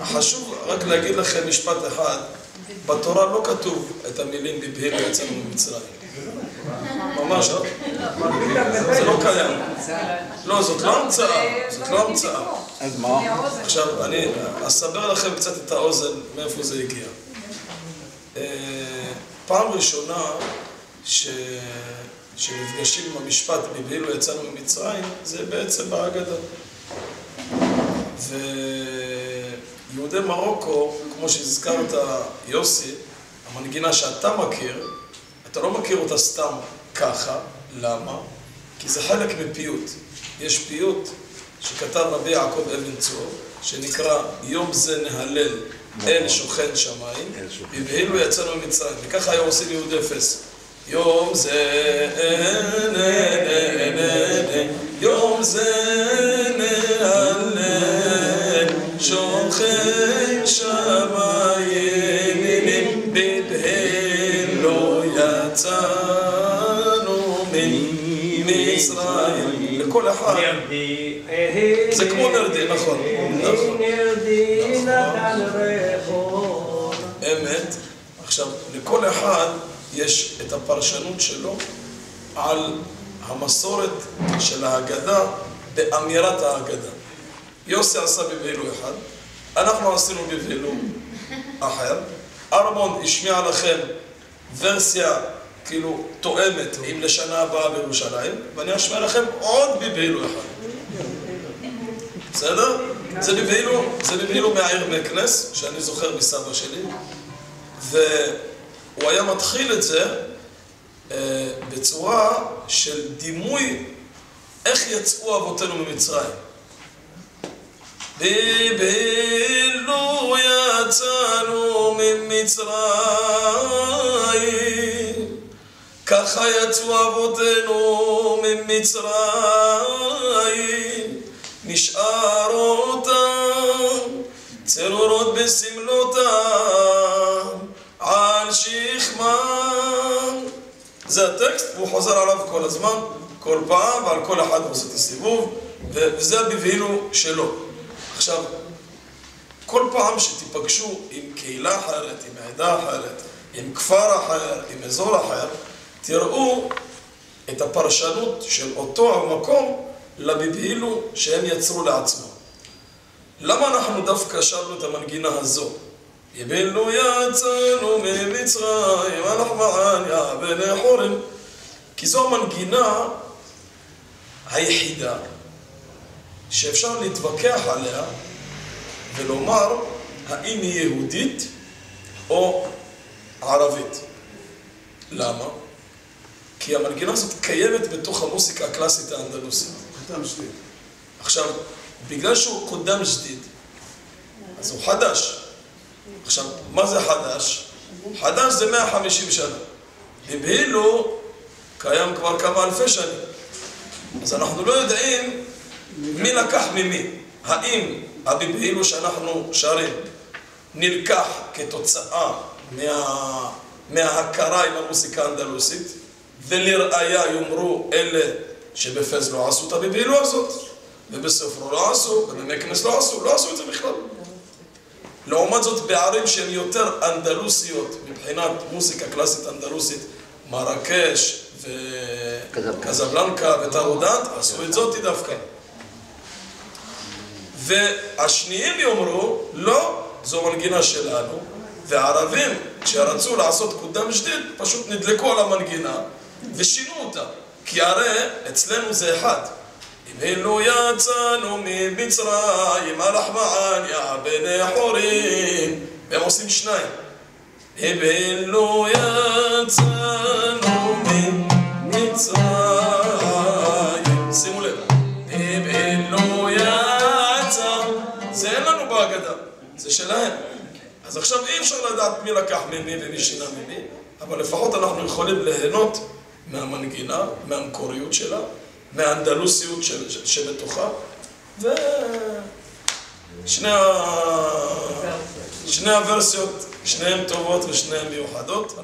חשוב רק להגיד לכם משפט אחד, בתורה לא כתוב את המילים בבהילו יצאנו ממצרים. ממש לא. זה לא קיים. לא, זאת לא המצאה. זאת לא המצאה. אז מה? עכשיו, אני אסבר לכם קצת את האוזן מאיפה זה הגיע. פעם ראשונה שנפגשים עם המשפט בבהילו יצאנו ממצרים, זה בעצם בהגדה. ויהודי מרוקו, כמו שהזכרת יוסי, המנגינה שאתה מכיר, אתה לא מכיר אותה סתם ככה. למה? כי זה חלק מפיוט. יש פיוט שכתב רבי יעקב אבן צור, שנקרא יום זה נהלל אל שוכן שמיים, בבהילו יצאנו ממצרים. וככה היו עושים יהודי אפס. יום זה יום זה נהלל שוכן שמיים, בבהילו יצאנו ממצרים. לכל אחד זה כמו נרדי, נכון. אמת. עכשיו, לכל אחד יש את הפרשנות שלו על המסורת של ההגדה באמירת ההגדה. יוסי עשה בבהילו אחד, אנחנו עשינו בבהילו אחר. ארמון השמיע לכם ורסיה כאילו תואמת עם לשנה הבאה בירושלים, ואני אשמיע לכם עוד בבהילו אחד. בסדר? זה בבהילו מהעיר מקנס, שאני זוכר מסבא שלי, והוא היה מתחיל את זה בצורה של דימוי איך יצאו אבותינו ממצרים. בבהילו יצאנו ממצרים, ככה יצאו אבותינו ממצרים, נשאר אותם צרורות בסמלותם על שכמם. זה הטקסט, והוא חוזר עליו כל הזמן, כל פעם, ועל כל אחד עושה את הסיבוב, וזה בבהילו שלו. עכשיו, כל פעם שתיפגשו עם קהילה אחרת, עם עדה אחרת, עם כפר אחר, עם אזור אחר, תראו את הפרשנות של אותו המקום לבבהילו שהם יצרו לעצמם. למה אנחנו דווקא שרנו את המנגינה הזו? בבהילו יצאנו ממצרים, אנחנו מעניה בני חורם. כי זו המנגינה היחידה שאפשר להתווכח עליה ולומר האם היא יהודית או ערבית. למה? כי המנגינה הזאת קיימת בתוך המוסיקה הקלאסית האנדלוסית. קודם שדיד. עכשיו, בגלל שהוא קודם שדיד, אז הוא חדש. עכשיו, מה זה חדש? חדש זה 150 שנה. בבהילו קיים כבר כמה אלפי שנים. אז אנחנו לא יודעים מי לקח ממי. האם הבבהילו שאנחנו שרים נלקח כתוצאה מההכרה עם המוסיקה האנדלוסית, ולראיה יאמרו אלה שבפז לא עשו את הבבהילו הזאת, ובספרו לא עשו, ובמקנס לא עשו את זה בכלל. לעומת זאת בערים שהן יותר אנדלוסיות מבחינת מוסיקה קלאסית אנדלוסית, מרקש וקזבלנקה וטרודנט, עשו את זאת דווקא. והשניים יאמרו, לא, זו מנגינה שלנו, והערבים שרצו לעשות קודם שדיד פשוט נדלקו על המנגינה ושינו אותה, כי הרי אצלנו זה אחד. בבהילו יצאנו ממצרים, הלך מעניה בני חורין, והם עושים שניים. בבהילו יצאנו ממצרים, שימו לב, בבהילו יצא, זה לא אגדה, זה שלהם. אז עכשיו אי אפשר לדעת מי לקח ממי ומי שינה ממי, אבל לפחות אנחנו יכולים ליהנות מהמנגינה, מהמקוריות שלה, מהאנדלוסיות שבתוכה, שני הוורסיות, שניהן טובות ושניהן מיוחדות.